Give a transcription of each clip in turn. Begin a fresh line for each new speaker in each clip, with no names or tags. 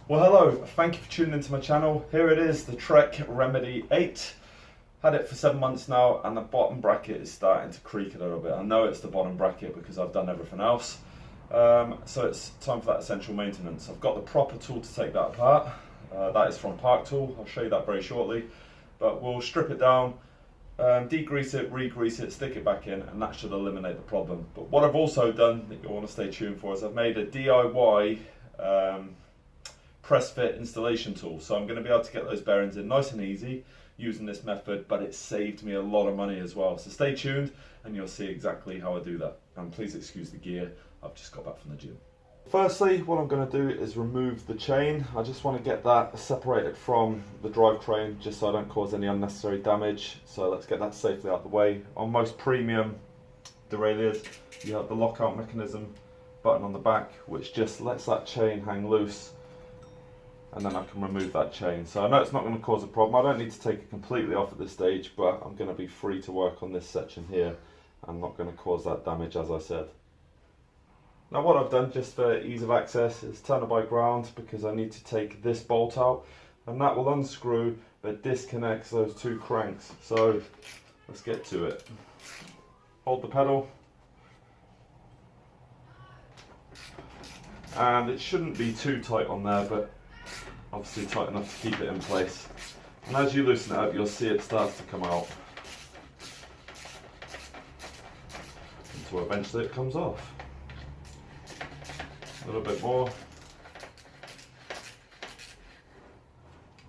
Well, hello, thank you for tuning into my channel. Here it is, the Trek Remedy 8. Had it for 7 months now, and the bottom bracket is starting to creak a little bit. I know it's the bottom bracket because I've done everything else. So it's time for that essential maintenance. I've got the proper tool to take that apart. That is from Park Tool. I'll show you that very shortly. But we'll strip it down, degrease it, re-grease it, stick it back in, and that should eliminate the problem. But what I've also done that you'll want to stay tuned for is I've made a DIY Pressfit installation tool. So I'm going to be able to get those bearings in nice and easy using this method, but it saved me a lot of money as well. So stay tuned and you'll see exactly how I do that. And please excuse the gear, I've just got back from the gym. Firstly, what I'm going to do is remove the chain. I just want to get that separated from the drivetrain just so I don't cause any unnecessary damage. So let's get that safely out of the way. On most premium derailleurs, you have the lockout mechanism button on the back, which just lets that chain hang loose, and then I can remove that chain. So I know it's not going to cause a problem. I don't need to take it completely off at this stage, but I'm going to be free to work on this section here. I'm not going to cause that damage, as I said. Now what I've done, just for ease of access, is turn the bike round because I need to take this bolt out, and that will unscrew but disconnects those two cranks. So let's get to it. Hold the pedal, and it shouldn't be too tight on there, but obviously tight enough to keep it in place. And as you loosen it up, you'll see it starts to come out until eventually it comes off. A little bit more.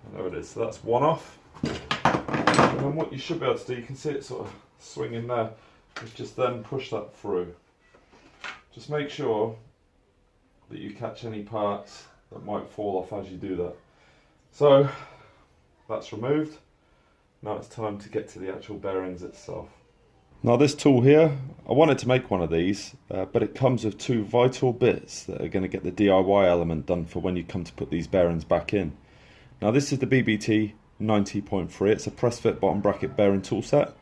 And there it is. So that's one off. And then what you should be able to do, you can see it sort of swinging there, is just then push that through. Just make sure that you catch any parts that might fall off as you do that. So that's removed. Now it's time to get to the actual bearings itself. Now this tool here, I wanted to make one of these, but it comes with two vital bits that are going to get the DIY element done for when you come to put these bearings back in. Now this is the BBT 90.3, it's a Pressfit bottom bracket bearing tool set.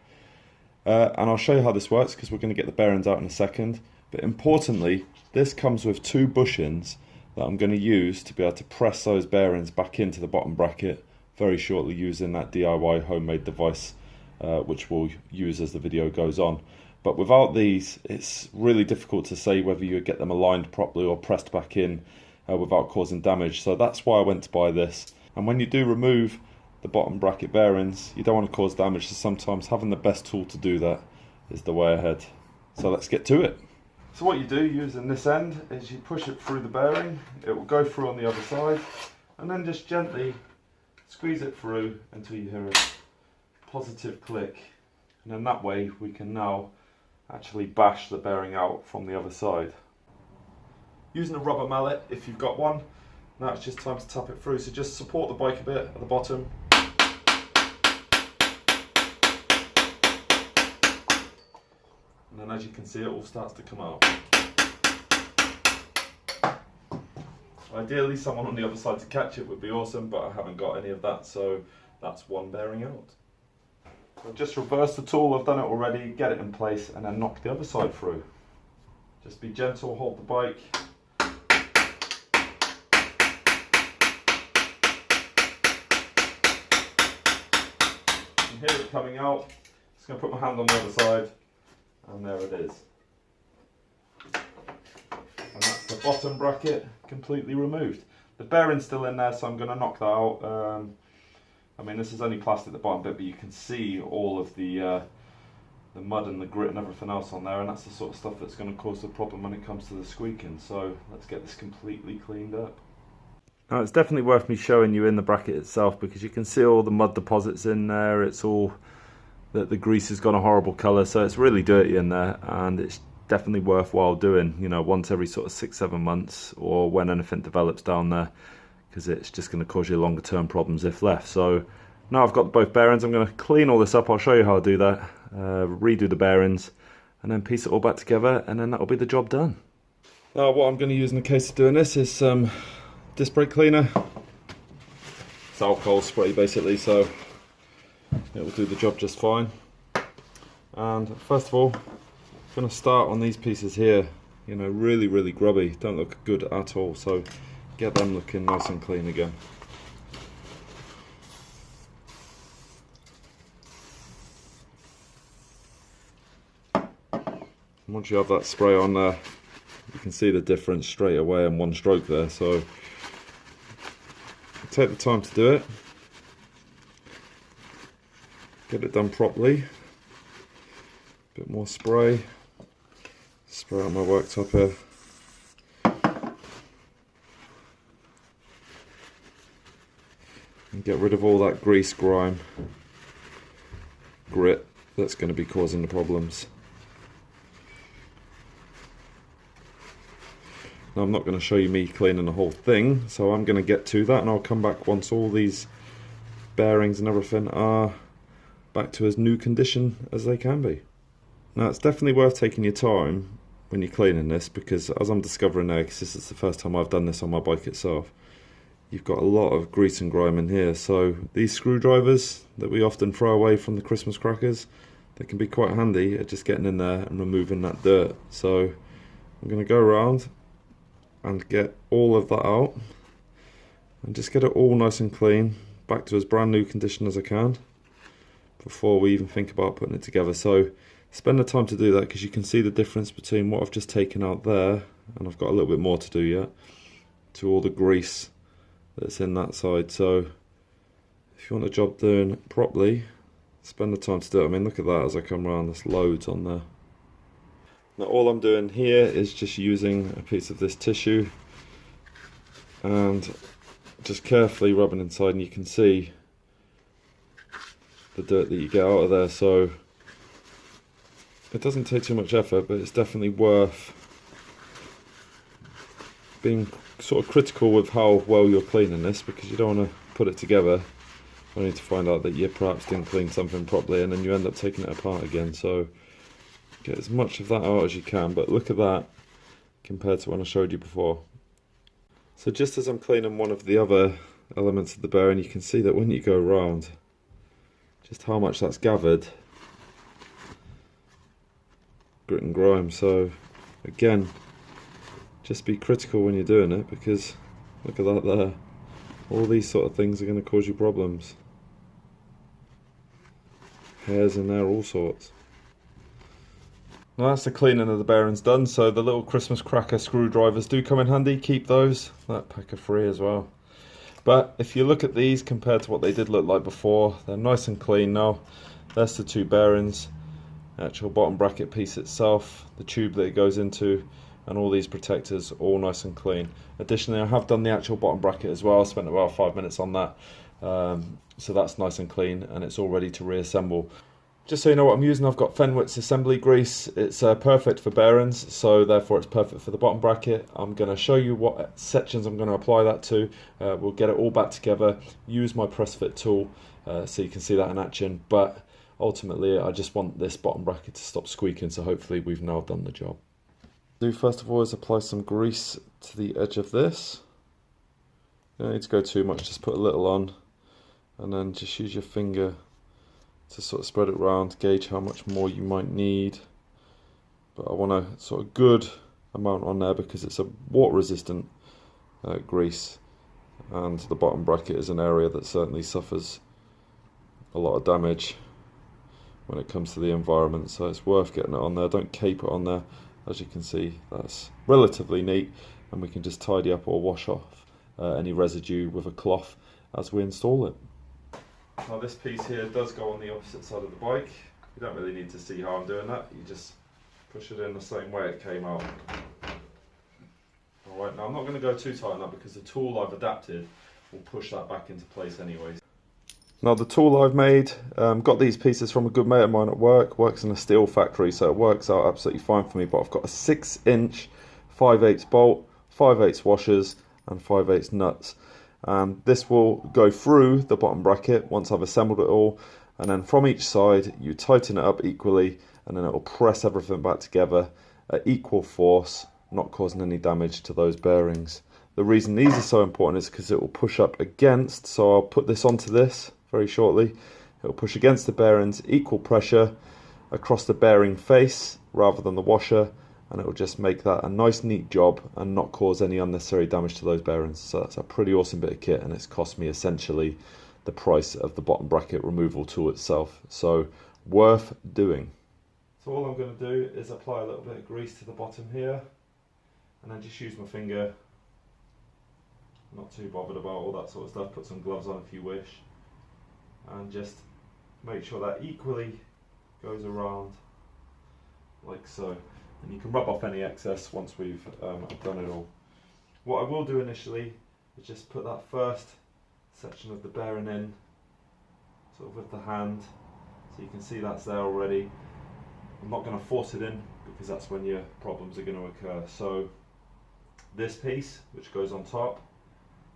And I'll show you how this works because we're going to get the bearings out in a second. But importantly, this comes with two bushings that I'm going to use to be able to press those bearings back into the bottom bracket very shortly using that DIY homemade device, which we'll use as the video goes on. But without these, it's really difficult to say whether you get them aligned properly or pressed back in without causing damage. So that's why I went to buy this. And when you do remove the bottom bracket bearings, you don't want to cause damage, so sometimes having the best tool to do that is the way ahead. So let's get to it. So what you do using this end is you push it through the bearing, it will go through on the other side, and then just gently squeeze it through until you hear a positive click. And then that way we can now actually bash the bearing out from the other side. Using a rubber mallet, if you've got one, now it's just time to tap it through. So just support the bike a bit at the bottom. And then as you can see, it all starts to come out. Ideally someone on the other side to catch it would be awesome, but I haven't got any of that, so that's one bearing out. So just reverse the tool, I've done it already, get it in place and then knock the other side through. Just be gentle, hold the bike. You can hear it coming out. Just going to put my hand on the other side. And there it is. And that's the bottom bracket completely removed. The bearing's still in there, so I'm going to knock that out. I mean, this is only plastic at the bottom bit, but you can see all of the mud and the grit and everything else on there, and that's the sort of stuff that's going to cause the problem when it comes to the squeaking. So let's get this completely cleaned up. Now it's definitely worth me showing you in the bracket itself because you can see all the mud deposits in there. It's all that the grease has got a horrible colour, so it's really dirty in there, and it's definitely worthwhile doing, you know, once every sort of 6-7 months or when anything develops down there, because it's just going to cause you longer term problems if left. So now I've got both bearings, I'm going to clean all this up. I'll show you how I do that, redo the bearings and then piece it all back together, and then that'll be the job done. Now what I'm going to use in the case of doing this is some disc brake cleaner. It's alcohol spray basically, so it will do the job just fine. And first of all, I'm going to start on these pieces here. You know, really grubby, don't look good at all. So get them looking nice and clean again. Once you have that spray on there, you can see the difference straight away in one stroke there. So take the time to do it, get it done properly. Bit more spray on my worktop here. And get rid of all that grease, grime, grit that's going to be causing the problems. Now I'm not going to show you me cleaning the whole thing, so I'm going to get to that and I'll come back once all these bearings and everything are back to as new condition as they can be. Now it's definitely worth taking your time when you're cleaning this, because as I'm discovering now, because this is the first time I've done this on my bike itself, you've got a lot of grease and grime in here. So these screwdrivers that we often throw away from the Christmas crackers, they can be quite handy at just getting in there and removing that dirt. So I'm going to go around and get all of that out and just get it all nice and clean, back to as brand new condition as I can before we even think about putting it together. So spend the time to do that, because you can see the difference between what I've just taken out there, and I've got a little bit more to do yet, to all the grease that's in that side. So if you want the job done properly, spend the time to do it. I mean, look at that as I come around, there's loads on there. Now all I'm doing here is just using a piece of this tissue and just carefully rubbing inside, and you can see the dirt that you get out of there. So it doesn't take too much effort, but it's definitely worth being sort of critical with how well you're cleaning this, because you don't want to put it together only to find out that you perhaps didn't clean something properly and then you end up taking it apart again. So get as much of that out as you can, but look at that compared to when I showed you before. So just as I'm cleaning one of the other elements of the bearing, you can see that when you go around, just how much that's gathered, grit and grime. So again, just be critical when you're doing it, because look at that there. All these sort of things are going to cause you problems. Hairs in there, all sorts. Now that's the cleaning of the bearings done. So the little Christmas cracker screwdrivers do come in handy. Keep those. That pack of 3 as well. But if you look at these compared to what they did look like before, they're nice and clean now. That's the 2 bearings, actual bottom bracket piece itself, the tube that it goes into, and all these protectors, all nice and clean. Additionally, I have done the actual bottom bracket as well. I spent about 5 minutes on that. So that's nice and clean, and it's all ready to reassemble. Just so you know what I'm using, I've got Fenwick's Assembly grease. It's perfect for bearings, so therefore it's perfect for the bottom bracket. I'm going to show you what sections I'm going to apply that to. We'll get it all back together, use my Pressfit tool so you can see that in action. But ultimately, I just want this bottom bracket to stop squeaking, so hopefully we've now done the job. First of all is apply some grease to the edge of this. You don't need to go too much, just put a little on, and then just use your finger to sort of spread it around, gauge how much more you might need. But I want a sort of good amount on there because it's a water resistant grease, and the bottom bracket is an area that certainly suffers a lot of damage when it comes to the environment, so it's worth getting it on there. Don't cape it on there. As you can see, that's relatively neat, and we can just tidy up or wash off any residue with a cloth as we install it. Now this piece here does go on the opposite side of the bike. You don't really need to see how I'm doing that, you just push it in the same way it came out. Alright, now I'm not going to go too tight on that because the tool I've adapted will push that back into place anyways. Now the tool I've made, got these pieces from a good mate of mine at work, works in a steel factory, so it works out absolutely fine for me, but I've got a 6-inch 5/8 bolt, 5/8 washers and 5/8 nuts. This will go through the bottom bracket once I've assembled it all, and then from each side you tighten it up equally, and then it will press everything back together at equal force, not causing any damage to those bearings. The reason these are so important is because it will push up against, so I'll put this onto this very shortly. It will push against the bearings, equal pressure across the bearing face rather than the washer, and it will just make that a nice neat job and not cause any unnecessary damage to those bearings. So that's a pretty awesome bit of kit, and it's cost me essentially the price of the bottom bracket removal tool itself, so worth doing. So all I'm going to do is apply a little bit of grease to the bottom here, and then just use my finger. Not too bothered about all that sort of stuff, put some gloves on if you wish, and just make sure that equally goes around like so, and you can rub off any excess once we've done it all. What I will do initially is just put that first section of the bearing in sort of with the hand, so you can see that's there already. I'm not going to force it in because that's when your problems are going to occur. So this piece which goes on top,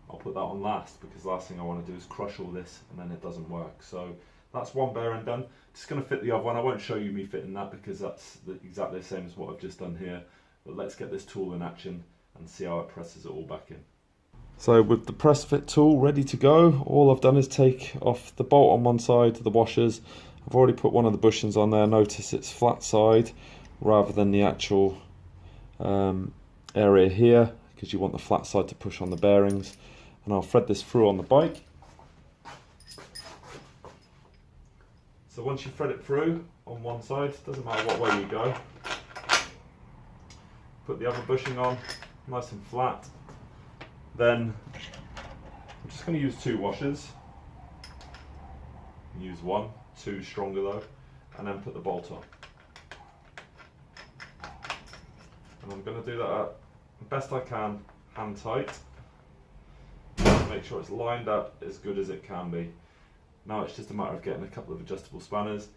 I'll put that on last, because the last thing I want to do is crush all this and then it doesn't work. So that's one bearing done. Just going to fit the other one. I won't show you me fitting that because that's exactly the same as what I've just done here. But let's get this tool in action and see how it presses it all back in. So with the Pressfit tool ready to go, all I've done is take off the bolt on one side to the washers. I've already put one of the bushings on there. Notice it's flat side rather than the actual area here, because you want the flat side to push on the bearings. And I'll thread this through on the bike. So once you thread it through on one side, doesn't matter what way you go, put the other bushing on, nice and flat. Then I'm just going to use 2 washers. Use 1, 2 stronger though, and then put the bolt on. And I'm going to do that best I can, hand tight. Make sure it's lined up as good as it can be. Now it's just a matter of getting a couple of adjustable spanners,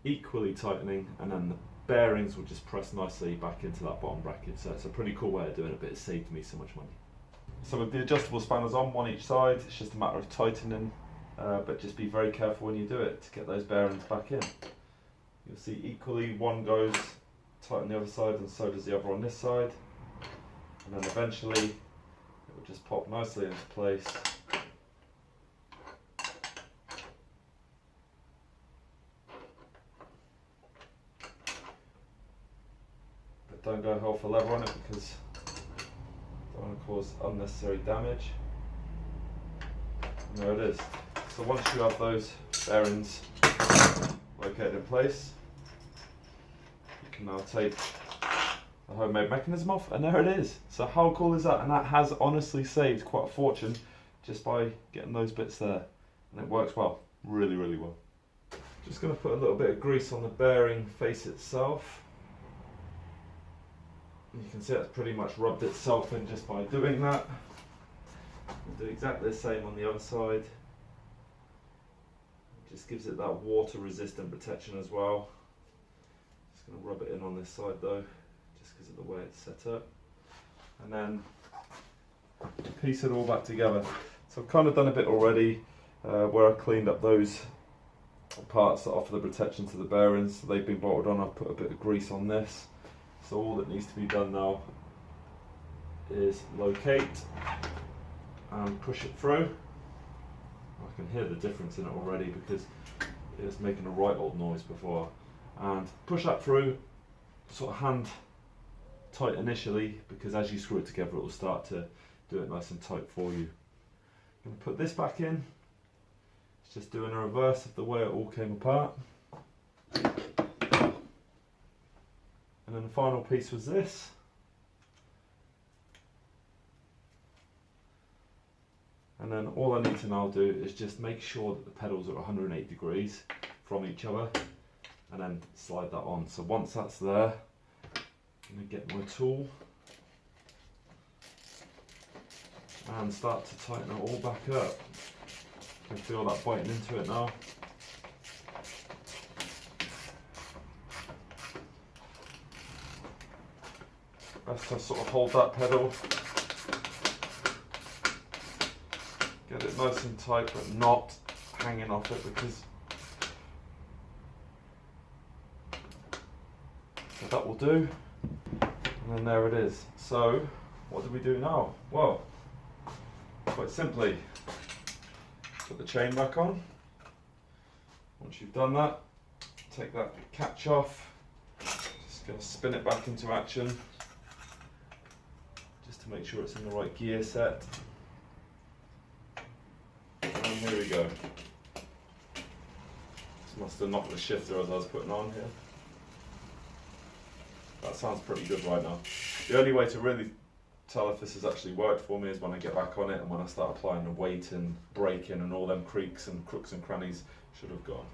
equally tightening, and then the bearings will just press nicely back into that bottom bracket. So it's a pretty cool way of doing it, but it saved me so much money. So with the adjustable spanners on one each side, it's just a matter of tightening, but just be very careful when you do it to get those bearings back in. You'll see equally one goes tight on the other side and so does the other on this side, and then eventually it will just pop nicely into place. But don't go hell for leather on it, because I don't want to cause unnecessary damage. And there it is. So once you have those bearings located in place, you can now take the homemade mechanism off, and there it is. So how cool is that? And that has honestly saved quite a fortune just by getting those bits there, and it works well, really well. Just going to put a little bit of grease on the bearing face itself. You can see it's pretty much rubbed itself in just by doing that. We'll do exactly the same on the other side. It just gives it that water resistant protection as well. Just going to rub it in on this side though, just because of the way it's set up. And then piece it all back together. So I've kind of done a bit already where I cleaned up those parts that offer the protection to the bearings. So they've been bolted on. I've put a bit of grease on this. So all that needs to be done now is locate and push it through. I can hear the difference in it already because it was making a right old noise before. And push that through, sort of hand tight initially, because as you screw it together it will start to do it nice and tight for you. I'm going to put this back in. It's just doing a reverse of the way it all came apart. And then the final piece was this. And then all I need to now do is just make sure that the pedals are 180 degrees from each other, and then slide that on. So once that's there, I'm going to get my tool and start to tighten it all back up. I can feel that biting into it now. Best to sort of hold that pedal, get it nice and tight but not hanging off it, because so that will do. And then there it is. So what do we do now? Well, quite simply, put the chain back on. Once you've done that, take that catch off, just Just going to spin it back into action, just to make sure it's in the right gear set. And here we go. This must have knocked the shifter as I was putting on here. That sounds pretty good right now. The only way to really tell if this has actually worked for me is when I get back on it and when I start applying the weight and braking, and all them creaks and crooks and crannies should have gone.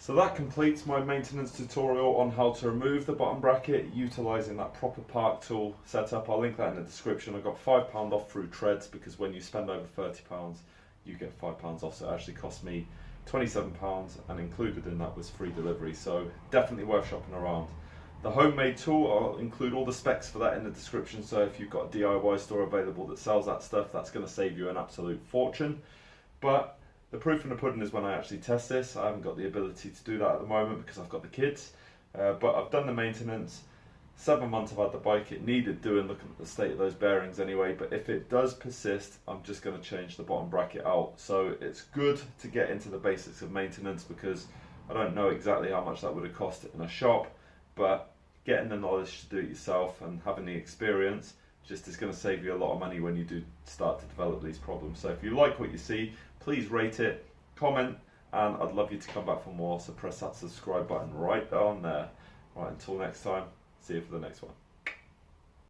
So that completes my maintenance tutorial on how to remove the bottom bracket utilising that proper park tool setup. I'll link that in the description. I got £5 off through Treads, because when you spend over £30 you get £5 off, so it actually cost me £27, and included in that was free delivery, so definitely worth shopping around. The homemade tool, I'll include all the specs for that in the description, so if you've got a DIY store available that sells that stuff, that's going to save you an absolute fortune. But the proof in the pudding is when I actually test this. I haven't got the ability to do that at the moment because I've got the kids, but I've done the maintenance. 7 months I've had the bike, it needed doing, looking at the state of those bearings anyway, but if it does persist, I'm just going to change the bottom bracket out. So it's good to get into the basics of maintenance, because I don't know exactly how much that would have cost in a shop, but getting the knowledge to do it yourself and having the experience just is going to save you a lot of money when you do start to develop these problems. So if you like what you see, please rate it, comment, and I'd love you to come back for more, so press that subscribe button right down there. Right, until next time, see you for the next one.